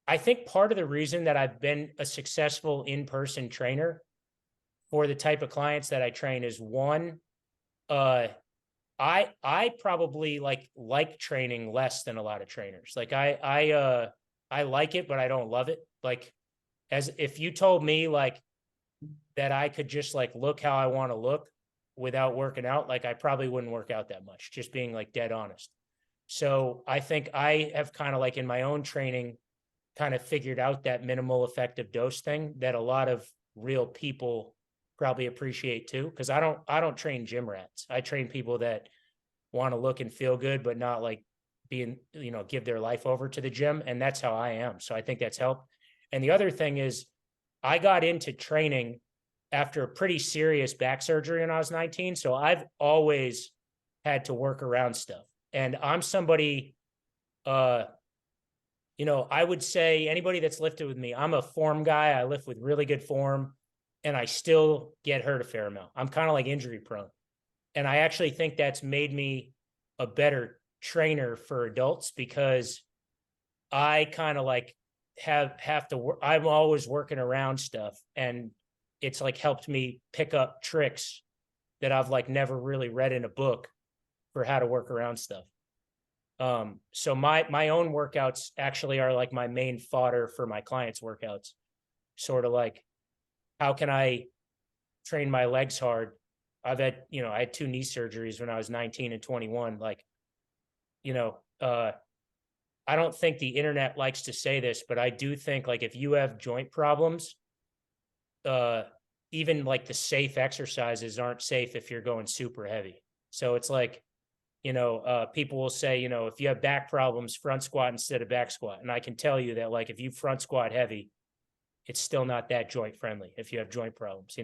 I think part of the reason that I've been a successful in-person trainer for the type of clients that I train is one, I probably like training less than a lot of trainers. Like I like it, but I don't love it. Like as if you told me like that I could just like look how I want to look without working out, like I probably wouldn't work out that much, just being like dead honest. So I think I have kind of like in my own training kind of figured out that minimal effective dose thing that a lot of real people probably appreciate too. Cause I don't train gym rats. I train people that want to look and feel good, but not like give their life over to the gym. And that's how I am. So I think that's helped. And the other thing is I got into training after a pretty serious back surgery when I was 19. So I've always had to work around stuff. And I'm somebody, I would say anybody that's lifted with me, I'm a form guy. I lift with really good form and I still get hurt a fair amount. I'm kind of like injury prone. And I actually think that's made me a better trainer for adults because I kind of like have to work. I'm always working around stuff, and it's like helped me pick up tricks that I've like never really read in a book for how to work around stuff. So my own workouts actually are like my main fodder for my clients' workouts. Sort of like, how can I train my legs hard? I had 2 knee surgeries when I was 19 and 21. Like, I don't think the internet likes to say this, but I do think like if you have joint problems, even like the safe exercises aren't safe if you're going super heavy. So it's like, people will say, if you have back problems, front squat instead of back squat. And I can tell you that like if you front squat heavy, it's still not that joint friendly if you have joint problems,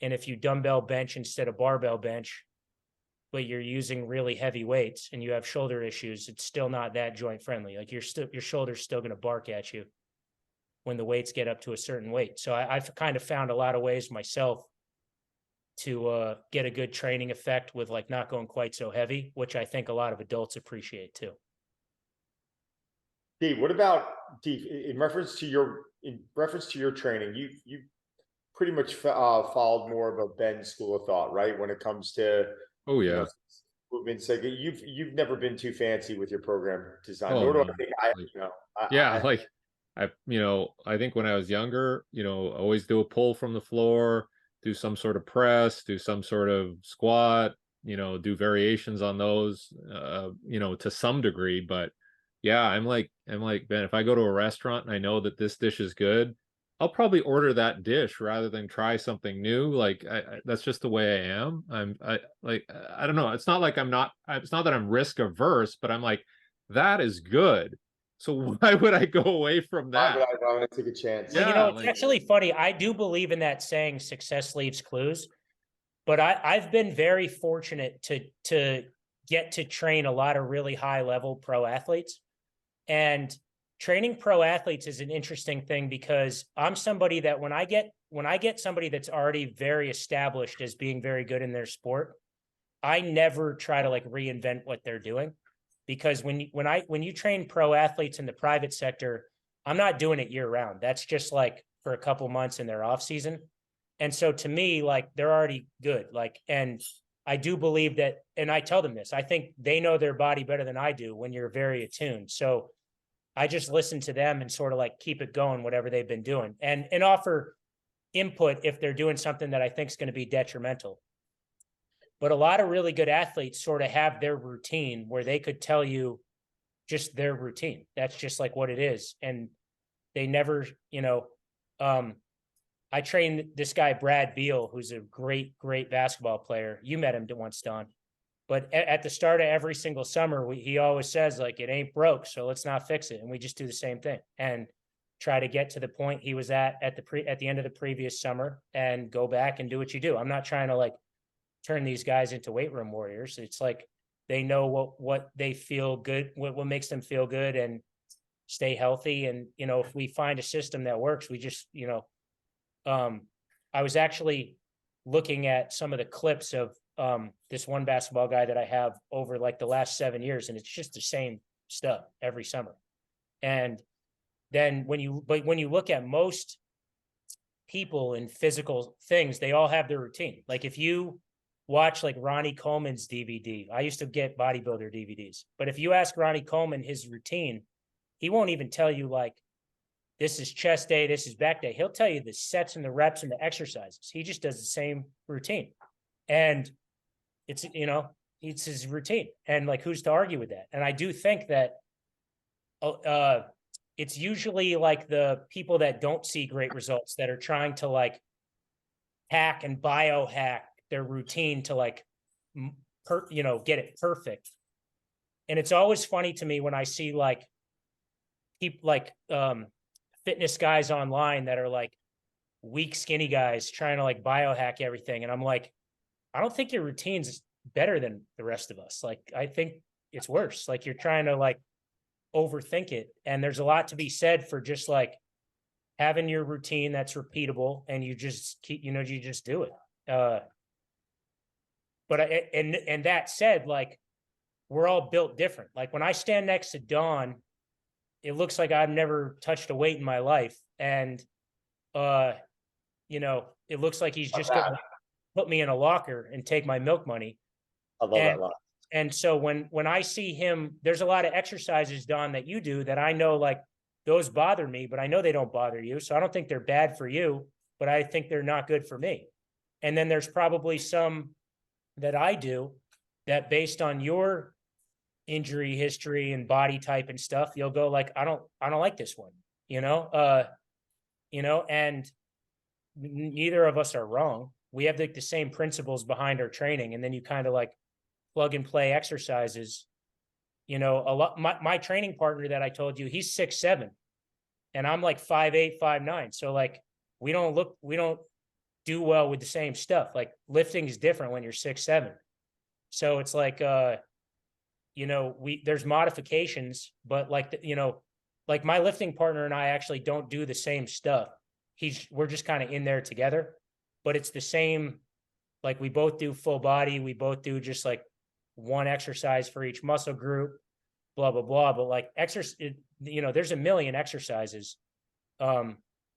and if you dumbbell bench instead of barbell bench, but you're using really heavy weights and you have shoulder issues, it's still not that joint friendly. Like your shoulder's still going to bark at you when the weights get up to a certain weight. So I've kind of found a lot of ways myself to get a good training effect with like not going quite so heavy, which I think a lot of adults appreciate too. Dave, what about in reference to your training? You pretty much followed more of a Ben school of thought, right? When it comes to Oh yeah. movements, like you've never been too fancy with your program design. Oh Nor do no. I think Yeah, like I think when I was younger, always do a pull from the floor, do some sort of press, do some sort of squat, do variations on those, to some degree. But yeah, I'm like, Ben, if I go to a restaurant and I know that this dish is good, I'll probably order that dish rather than try something new. Like that's just the way I am. I don't know. It's not like it's not that I'm risk averse, but I'm like, that is good. So why would I go away from why that? would I want to take a chance? Well, Yeah, it's actually funny. I do believe in that saying, success leaves clues, but I've been very fortunate to get to train a lot of really high level pro athletes. And training pro athletes is an interesting thing because I'm somebody that when I get somebody that's already very established as being very good in their sport, I never try to like reinvent what they're doing. Because when you train pro athletes in the private sector, I'm not doing it year round. That's just like for a couple months in their off season. And so to me, like they're already good. Like, and I do believe that, and I tell them this, I think they know their body better than I do when you're very attuned. So I just listen to them and sort of like keep it going, whatever they've been doing, and offer input if they're doing something that I think is going to be detrimental. But a lot of really good athletes sort of have their routine where they could tell you just their routine. That's just like what it is. And they never, I trained this guy, Brad Beal, who's a great, great basketball player. You met him once, Don. But at the start of every single summer, he always says, like, it ain't broke, so let's not fix it. And we just do the same thing and try to get to the point he was at the end of the previous summer and go back and do what you do. I'm not trying to like turn these guys into weight room warriors. It's like they know what they feel good, what makes them feel good and stay healthy. And, if we find a system that works, we just, I was actually looking at some of the clips of this one basketball guy that I have over like the last 7 years, and it's just the same stuff every summer. And then when you look at most people in physical things, they all have their routine. Like if you watch like Ronnie Coleman's DVD, I used to get bodybuilder DVDs, but if you ask Ronnie Coleman his routine, he won't even tell you like, this is chest day, this is back day. He'll tell you the sets and the reps and the exercises. He just does the same routine. And it's, it's his routine. And like, who's to argue with that? And I do think that it's usually like the people that don't see great results that are trying to like hack and biohack their routine to like, get it perfect. And it's always funny to me when I see like people like, fitness guys online that are like weak, skinny guys trying to like biohack everything. And I'm like, I don't think your routine's better than the rest of us. Like, I think it's worse. Like you're trying to like overthink it. And there's a lot to be said for just like having your routine that's repeatable and you just keep, you just do it. But and that said, like we're all built different. Like when I stand next to Don, it looks like I've never touched a weight in my life. And, you know, it looks like he's just going to put me in a locker and take my milk money. I love that line. And so when I see him, there's a lot of exercises, Don, that you do that I know like those bother me, but I know they don't bother you. So I don't think they're bad for you, but I think they're not good for me. And then there's probably some that I do that based on your injury history and body type and stuff, you'll go like, I don't like this one, you know, and neither of us are wrong. We have like the same principles behind our training. And then you kind of like plug and play exercises. You know, a lot, my training partner that I told you, he's 6'7" and I'm like 5'8", 5'9". So like, we don't do well with the same stuff. Like lifting is different when you're 6'7". So it's like, you know, there's modifications, but like, you know, like my lifting partner and I actually don't do the same stuff. We're just kind of in there together, but it's the same. Like we both do full body. We both do just like one exercise for each muscle group, blah, blah, blah. But like you know, there's a million exercises.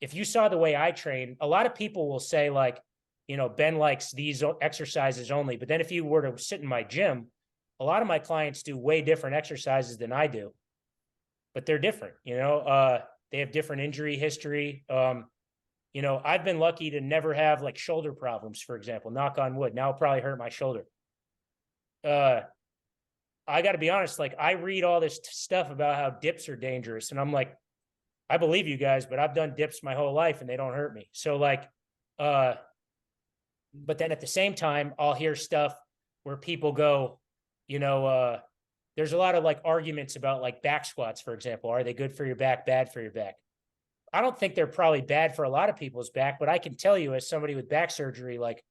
If you saw the way I train, a lot of people will say like, you know, Ben likes these exercises only. But then if you were to sit in my gym, a lot of my clients do way different exercises than I do, but they're different, you know, they have different injury history. You know, I've been lucky to never have like shoulder problems, for example, knock on wood. Now it'll probably hurt my shoulder. I got to be honest, like I read all this stuff about how dips are dangerous. And I'm like, I believe you guys, but I've done dips my whole life and they don't hurt me. So like, but then at the same time, I'll hear stuff where people go, you know, there's a lot of like arguments about like back squats, for example. Are they good for your back, bad for your back? I don't think they're probably bad for a lot of people's back, but I can tell you as somebody with back surgery, like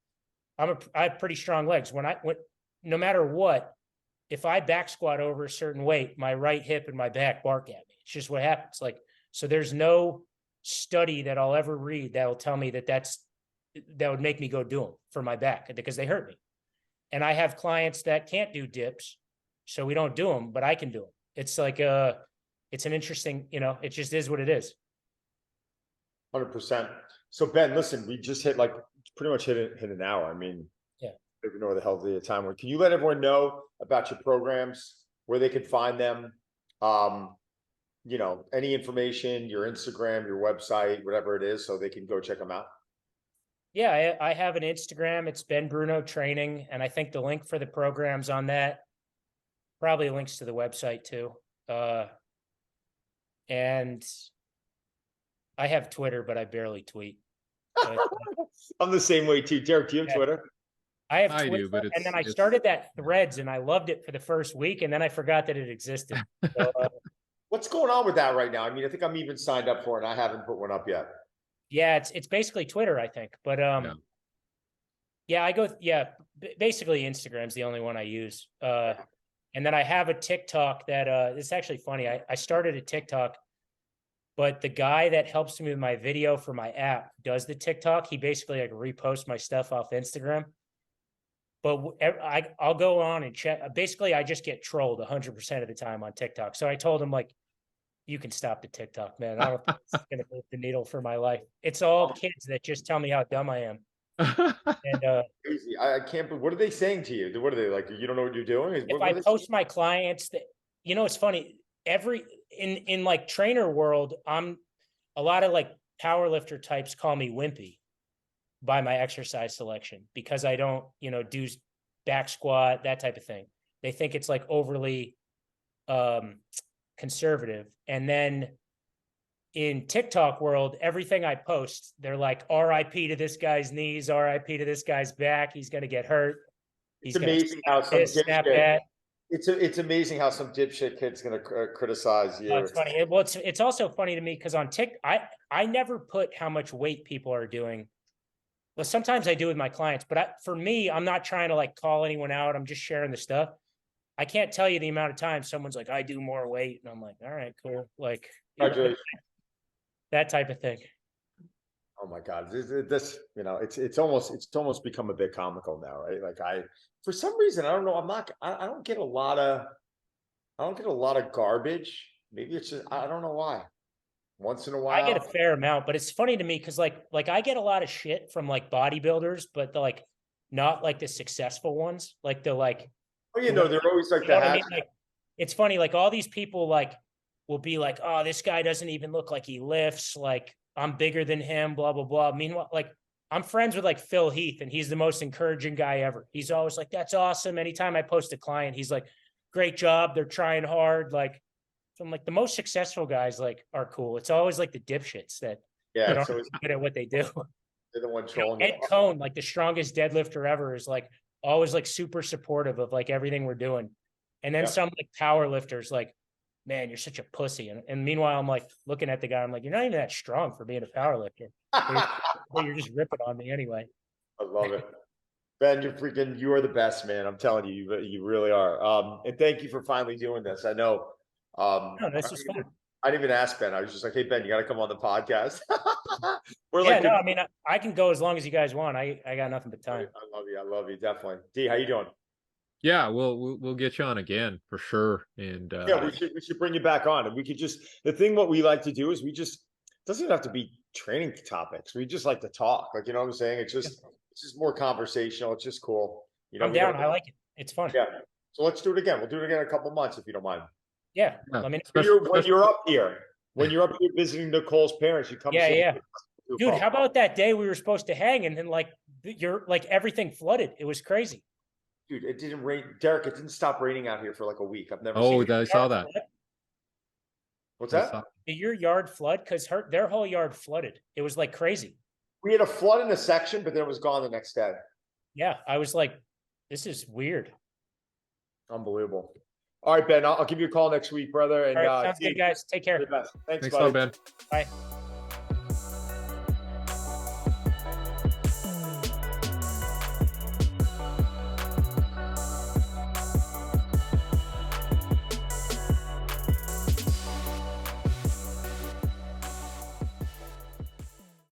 I have pretty strong legs. No matter what, if I back squat over a certain weight, my right hip and my back bark at me. It's just what happens. Like, so there's no study that I'll ever read that'll tell me that would make me go do them for my back because they hurt me. And I have clients that can't do dips, so we don't do them, but I can do them. It's like it's an interesting, you know, it just is what it is. 100%. So Ben, listen, we just hit like pretty much hit an hour. I mean, yeah, I don't even know where the hell the time went. Can you let everyone know about your programs, where they can find them? You know, any information, your Instagram, your website, whatever it is, so they can go check them out. Yeah, I have an Instagram. It's Ben Bruno Training, and I think the link for the programs on that probably links to the website too. And I have Twitter, but I barely tweet. But, I'm the same way too. Derek, do you have Twitter? I have I Twitter, do, but and then I started that Threads, and I loved it for the first week, and then I forgot that it existed. So, what's going on with that right now? I mean, I think I'm even signed up for it, and I haven't put one up yet. Yeah, it's basically Twitter, I think. But basically Instagram's the only one I use. And then I have a TikTok that it's actually funny. I started a TikTok, but the guy that helps me with my video for my app does the TikTok. He basically like reposts my stuff off Instagram. But I'll go on and check. Basically, I just get trolled 100% of the time on TikTok. So I told him like, you can stop the TikTok, man. I don't think it's going to move the needle for my life. It's all kids that just tell me how dumb I am. And crazy. I can't. But what are they saying to you? What are they like? You don't know what you're doing? If I post my clients, that you know, it's funny. In like trainer world, a lot of like power lifter types call me wimpy by my exercise selection because I don't, you know, do back squat, that type of thing. They think it's like overly conservative. And then in TikTok world, everything I post, they're like, RIP to this guy's knees, RIP to this guy's back. He's going to get hurt. It's amazing how some dipshit. It's amazing how some dipshit kid's going to criticize you. Oh, it's funny. Well, it's also funny to me because on TikTok, I never put how much weight people are doing. Well, sometimes I do with my clients, but for me, I'm not trying to like call anyone out. I'm just sharing the stuff. I can't tell you the amount of times someone's like, I do more weight. And I'm like, all right, cool. Like, that type of thing. Oh my God, this, you know, it's almost become a bit comical now, right? Like for some reason, I don't know, I don't get a lot of, garbage. Maybe it's just, I don't know why. Once in a I get a while. fair amount, but it's funny to me because like I get a lot of shit from like bodybuilders, but the like not like the successful ones, like the like Oh, the they're always like you know the what I mean? hat. Like it's funny, like all these people like will be like, oh, this guy doesn't even look like he lifts, like I'm bigger than him, blah blah blah. Meanwhile, like I'm friends with like Phil Heath, and he's the most encouraging guy ever. He's always like, that's awesome. Anytime I post a client, he's like, great job, they're trying hard. Like, so I'm like, the most successful guys like are cool. It's always like the dipshits that Yeah, aren't it's always good at what they do. they're the one You know, trolling Ed you. Cohn, like the strongest deadlifter ever, is like always like super supportive of like everything we're doing. And then Yeah. some like power lifters like, man, you're such a pussy. And meanwhile, I'm like looking at the guy, I'm like, you're not even that strong for being a power lifter. But you're just ripping on me anyway. I love it. Ben, you are the best, man. I'm telling you, you really are. And thank you for finally doing this. I know. No, this is fun. I didn't even ask Ben. I was just like, hey, Ben, you got to come on the podcast. We're Yeah, like, no, I mean, I can go as long as you guys want. I got nothing but time. I love you. I love you. Definitely. D, how you doing? Yeah, we'll get you on again for sure. And Yeah, we should bring you back on, and we could just, the thing what we like to do is doesn't have to be training topics. We just like to talk. Like, you know what I'm saying? It's just more conversational. It's just cool. You know, I'm down. I like it. It's fun. Yeah. So let's do it again. We'll do it again in a couple months if you don't mind. Yeah. Yeah, Let me especially- When you're up here, visiting Nicole's parents, you come. Yeah, say- yeah. Dude, how about that day we were supposed to hang and then like you're like everything flooded? It was crazy. Dude, it didn't rain. Derek, it didn't stop raining out here for like a week. I've never Oh, seen it. I saw that. What's I that? saw- Did your yard flood? Because their whole yard flooded. It was like crazy. We had a flood in a section, but then it was gone the next day. Yeah, I was like, this is weird. Unbelievable. All right, Ben, I'll give you a call next week, brother. And All right, sounds good, guys. Take care. Thanks, Thanks, buddy. Ben. Bye.